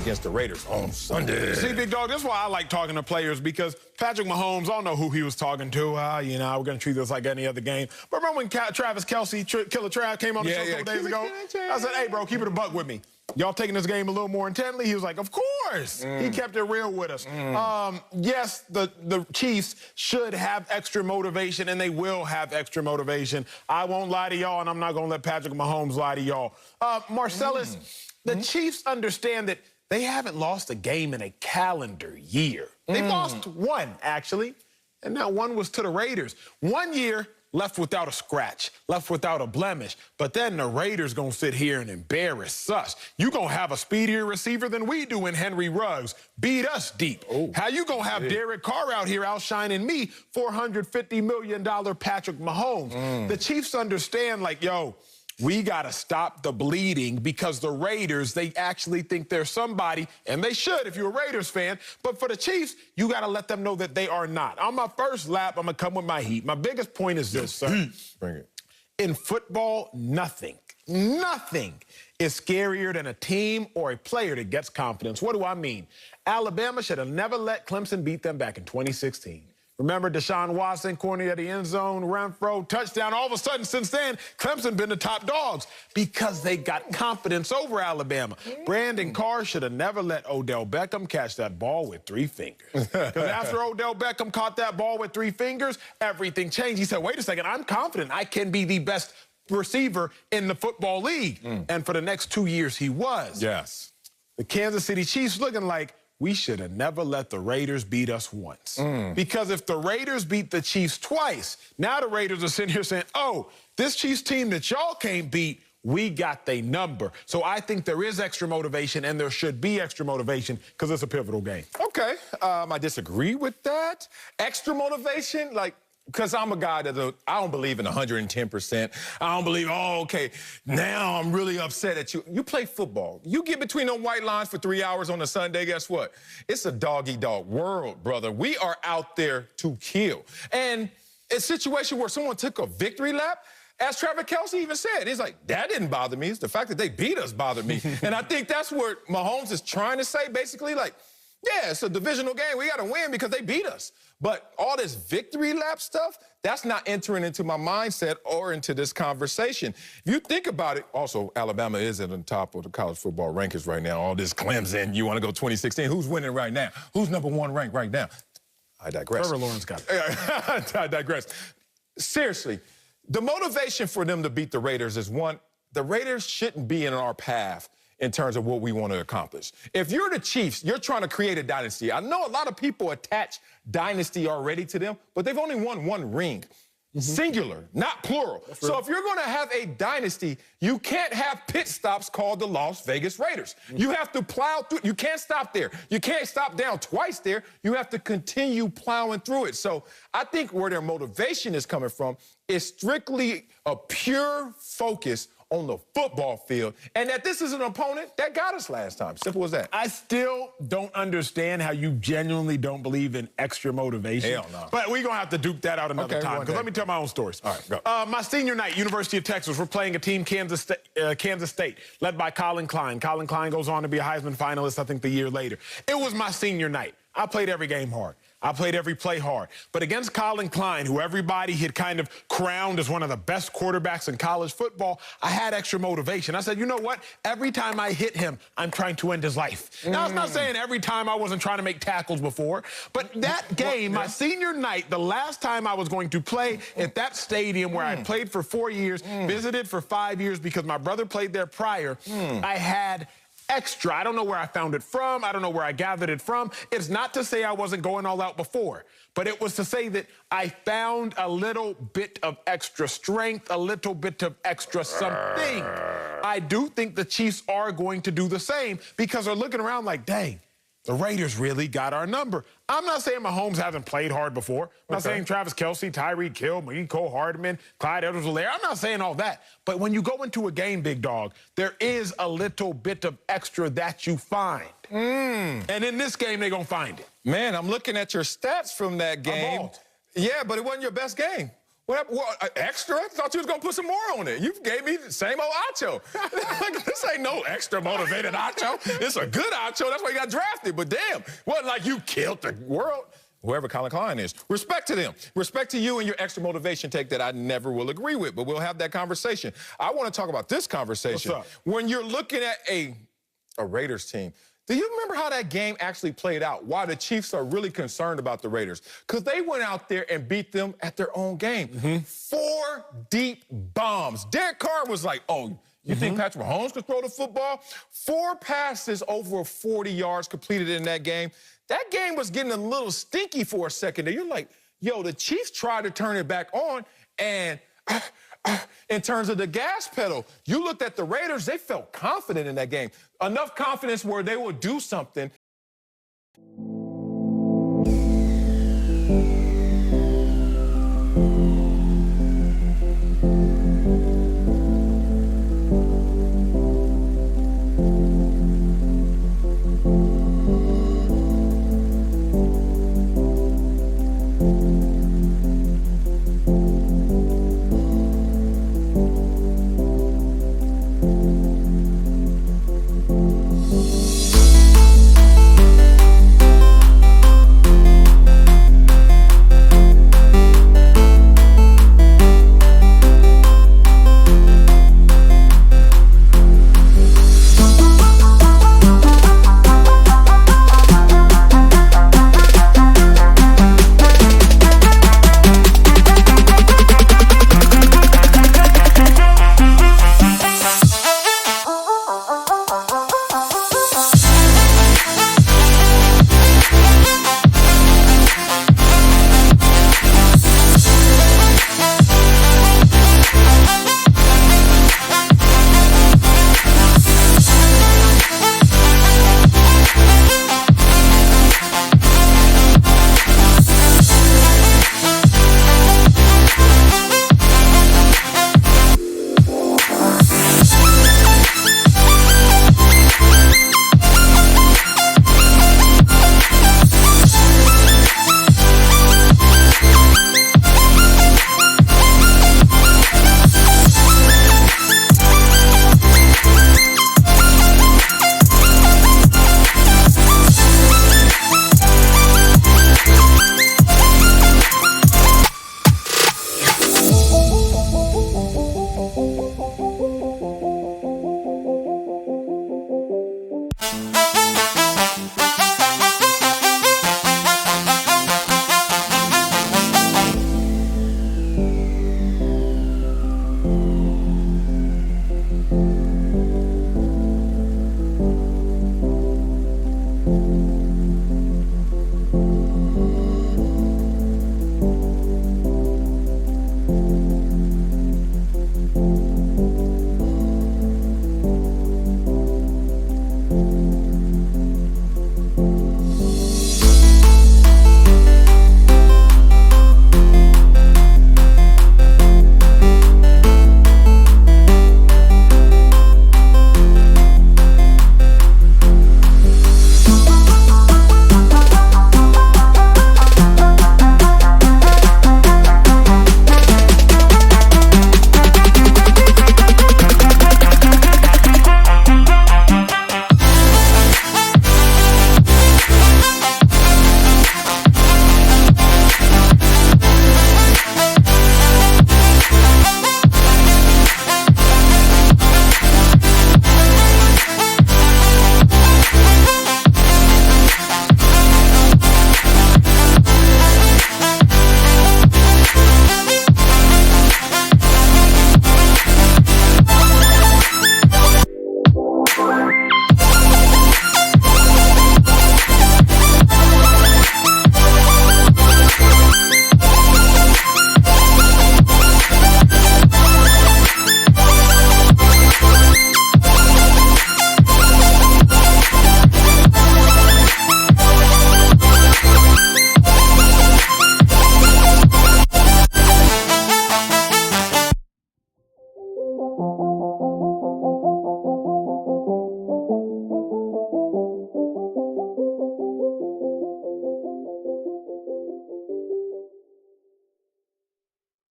against the Raiders on Sunday. See, big dog, that's why I like talking to players, because Patrick Mahomes, I don't know who he was talking to. We're going to treat this like any other game. But remember when Travis Kelce, Killer Trav, came on the show a couple days ago? I said, hey, bro, keep it a buck with me. Y'all taking this game a little more intently? He was like, of course. He kept it real with us. Yes, the Chiefs should have extra motivation, and they will have extra motivation. I won't lie to y'all, and I'm not going to let Patrick Mahomes lie to y'all. Marcellus, the Chiefs understand that they haven't lost a game in a calendar year. They've lost one, actually, and that one was to the Raiders. 1 year left without a scratch, left without a blemish, but then the Raiders gonna sit here and embarrass us. You gonna have a speedier receiver than we do in Henry Ruggs, beat us deep. How you gonna have Derek Carr out here outshining me, $450 million Patrick Mahomes? The Chiefs understand, like, yo, we got to stop the bleeding, because the Raiders, they actually think they're somebody, and they should if you're a Raiders fan. But for the Chiefs, you got to let them know that they are not. On my first lap, I'm going to come with my heat. My biggest point is this, sir. Bring it. In football, nothing is scarier than a team or a player that gets confidence. What do I mean? Alabama should have never let Clemson beat them back in 2016. Remember Deshaun Watson, corner of the end zone, Renfro, touchdown. All of a sudden, since then, Clemson been the top dogs because they got confidence over Alabama. Brandon Carr should have never let Odell Beckham catch that ball with 3 fingers. Because after Odell Beckham caught that ball with 3 fingers, everything changed. He said, wait a second, I'm confident I can be the best receiver in the football league. And for the next 2 years, he was. Yes. The Kansas City Chiefs looking like, we should have never let the Raiders beat us once. Because if the Raiders beat the Chiefs twice, now the Raiders are sitting here saying, oh, this Chiefs team that y'all can't beat, we got their number. So I think there is extra motivation, and there should be extra motivation, because it's a pivotal game. Okay, I disagree with that. Extra motivation, like, because I'm a guy that I don't believe in 110%. I don't believe, oh, okay, now I'm really upset at you. You play football. You get between them white lines for 3 hours on a Sunday, guess what? It's a dog-eat-dog world, brother. We are out there to kill. And a situation where someone took a victory lap, as Travis Kelce even said, he's like, that didn't bother me. It's the fact that they beat us bothered me. And I think that's what Mahomes is trying to say, basically, like, yeah, it's a divisional game. We got to win because they beat us. But all this victory lap stuff, that's not entering into my mindset or into this conversation. If you think about it, also, Alabama is at the top of the college football rankings right now. All this Clemson, you want to go 2016. Who's winning right now? Who's #1 ranked right now? I digress. Trevor Lawrence got it. I digress. Seriously, the motivation for them to beat the Raiders is, one, the Raiders shouldn't be in our path in terms of what we want to accomplish. If you're the Chiefs, you're trying to create a dynasty. I know a lot of people attach dynasty already to them, but they've only won 1 ring. Singular, not plural. So if you're going to have a dynasty, you can't have pit stops called the Las Vegas Raiders. You have to plow through. You can't stop there. You can't stop down twice there. You have to continue plowing through it. So I think where their motivation is coming from is strictly a pure focus on the football field, and that this is an opponent that got us last time. Simple as that. I still don't understand how you genuinely don't believe in extra motivation. Hell no. But we're going to have to duke that out another time, because let me tell my own stories. All right, go. My senior night, University of Texas, we're playing a team, Kansas State, led by Colin Klein. Colin Klein goes on to be a Heisman finalist, I think, the year later. It was my senior night. I played every game hard. I played every play hard. But against Colin Klein, who everybody had kind of crowned as one of the best quarterbacks in college football, I had extra motivation. I said, you know what? Every time I hit him, I'm trying to end his life. Now, it's not saying every time I wasn't trying to make tackles before, but that game, my senior night, the last time I was going to play at that stadium where I played for 4 years, visited for 5 years because my brother played there prior, I had extra. I don't know where I found it from. I don't know where I gathered it from. It's not to say I wasn't going all out before, but it was to say that I found a little bit of extra strength, a little bit of extra something. I do think the Chiefs are going to do the same, because they're looking around like, dang, the Raiders really got our number. I'm not saying Mahomes hasn't played hard before. I'm not saying Travis Kelce, Tyreek Hill, Mecole Hardman, Clyde Edwards-Helaire. I'm not saying all that. But when you go into a game, big dog, there is a little bit of extra that you find. And in this game, they're going to find it. Man, I'm looking at your stats from that game. Yeah, but it wasn't your best game. Extra? I thought you was going to put some more on it. You gave me the same old Acho. Like, this ain't no extra motivated Acho. It's a good Acho. That's why he got drafted. But damn, wasn't like you killed the world. Whoever Colin Klein is. Respect to them. Respect to you and your extra motivation take that I never will agree with, but we'll have that conversation. I want to talk about this conversation. What's up? When you're looking at a Raiders team, do you remember how that game actually played out? Why the Chiefs are really concerned about the Raiders? Because they went out there and beat them at their own game. 4 deep bombs. Derek Carr was like, oh, you think Patrick Mahomes could throw the football? 4 passes over 40 yards completed in that game. That game was getting a little stinky for a second there. You're like, yo, the Chiefs tried to turn it back on, and in terms of the gas pedal, you looked at the Raiders, they felt confident in that game. Enough confidence where they will do something.